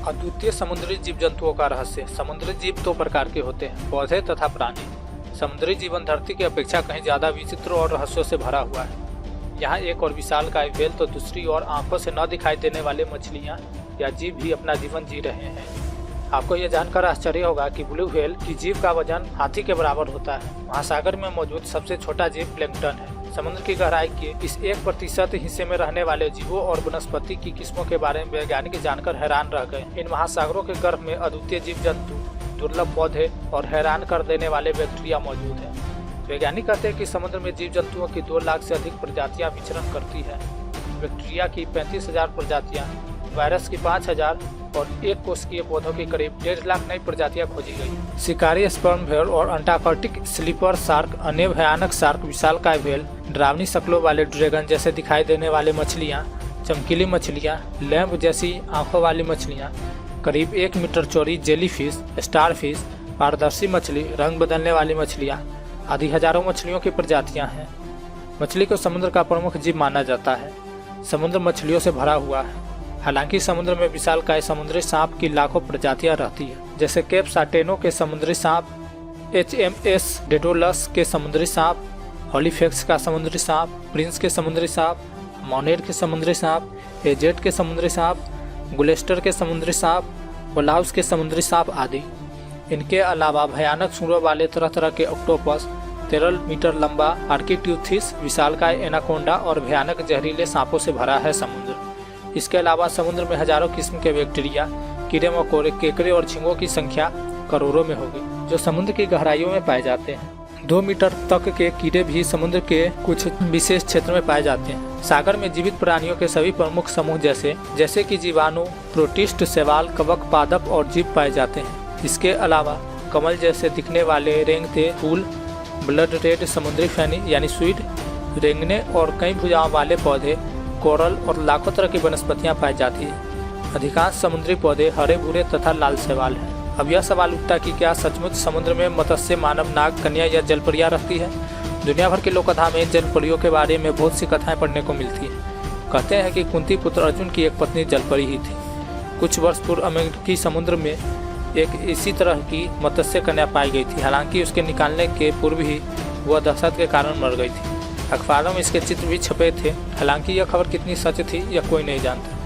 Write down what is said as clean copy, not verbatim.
अद्वितीय समुद्री जीव जंतुओं का रहस्य। समुद्री जीव दो प्रकार के होते हैं, पौधे तथा प्राणी। समुद्री जीवन धरती की अपेक्षा कहीं ज्यादा विचित्र और रहस्यों से भरा हुआ है। यहाँ एक और विशालकाय व्हेल तो दूसरी ओर आंखों से न दिखाई देने वाले मछलियाँ या जीव भी अपना जीवन जी रहे हैं। आपको यह जानकर आश्चर्य होगा कि ब्लू व्हेल की जीव का वजन हाथी के बराबर होता है। महासागर में मौजूद सबसे छोटा जीव प्लैंकटन है। समुद्र की गहराई के इस 1% हिस्से में रहने वाले जीवों और वनस्पति की किस्मों के बारे में वैज्ञानिक जानकर हैरान रह गए। इन महासागरों के गर्भ में अद्वितीय जीव जंतु, दुर्लभ पौधे और हैरान कर देने वाले बैक्टीरिया मौजूद हैं। वैज्ञानिक कहते हैं कि समुद्र में जीव जंतुओं की 2 लाख से अधिक प्रजातियां विचरण करती है। बैक्टीरिया की 35,000 प्रजातियां, वायरस की 5,000 और एक कोशिकीय पौधों की करीब 1.5 लाख नई प्रजातियां खोजी गई। शिकारी स्पर्म व्हेल और अंटार्कटिक स्लीपर शार्क, अन्य भयानक शार्क, विशालकाय व्हेल, डरावनी शक्लों वाले ड्रैगन जैसे दिखाई देने वाले मछलियां, चमकीली मछलियां, लैंप जैसी आंखों वाली मछलियां, करीब 1 मीटर चौड़ी जेलीफिश, स्टारफिश, पारदर्शी मछली, रंग बदलने वाली मछलियां आदि हजारों मछलियों की प्रजातियां हैं। मछली को समुद्र का प्रमुख जीव माना जाता है। समुद्र मछलियों से भरा हुआ है। हालांकि समुद्र में विशालकाय समुद्री सांप की लाखों प्रजातियां रहती है, जैसे केप साटेनो के समुद्री सांप, HMS डेडोलस के समुद्री सांप, हॉलीफेक्स का समुद्री सांप, प्रिंस के समुद्री सांप, मोनेट के समुद्री सांप, एजेट के समुद्री सांप, गुलेस्टर के समुद्री सांप, वोलाउस के समुद्री सांप आदि। इनके अलावा भयानक सूंडों वाले तरह तरह के ऑक्टोपस, 13 मीटर लंबा आर्किट्यूथिस, विशालकाय एनाकोंडा और भयानक जहरीले सांपों से भरा है समुद्र। इसके अलावा समुद्र में हजारों किस्म के बैक्टीरिया, कीड़े मकोड़े, केकड़े और झींगों की संख्या करोड़ों में होगी, जो समुद्र की गहराइयों में पाए जाते हैं। 2 मीटर तक के कीड़े भी समुद्र के कुछ विशेष क्षेत्र में पाए जाते हैं। सागर में जीवित प्राणियों के सभी प्रमुख समूह जैसे कि जीवाणु, प्रोटिस्ट, शैवाल, कवक, पादप और जीव पाए जाते हैं। इसके अलावा कमल जैसे दिखने वाले रेंगते फूल, ब्लड रेड समुद्री फैनी यानी स्वीड, रेंगने और कई भुजाओं वाले पौधे, कोरल और लाखों तरह की वनस्पतियां पाई जाती है। अधिकांश समुद्री पौधे हरे भूरे तथा लाल शैवाल हैं। अब यह सवाल उठता कि क्या सचमुच समुद्र में मत्स्य, मानव, नाग, कन्या या जलपरियां रहती है? दुनिया भर की लोक कथा में जलपरियों के बारे में बहुत सी कथाएं पढ़ने को मिलती हैं। कहते हैं कि कुंती पुत्र अर्जुन की एक पत्नी जलपरी ही थी। कुछ वर्ष पूर्व अमेरिकी समुद्र में एक इसी तरह की मत्स्य कन्या पाई गई थी। हालांकि उसके निकालने के पूर्व ही वह दहशत के कारण मर गई थी। अखबारों में इसके चित्र भी छपे थे। हालांकि यह खबर कितनी सच थी यह कोई नहीं जानता।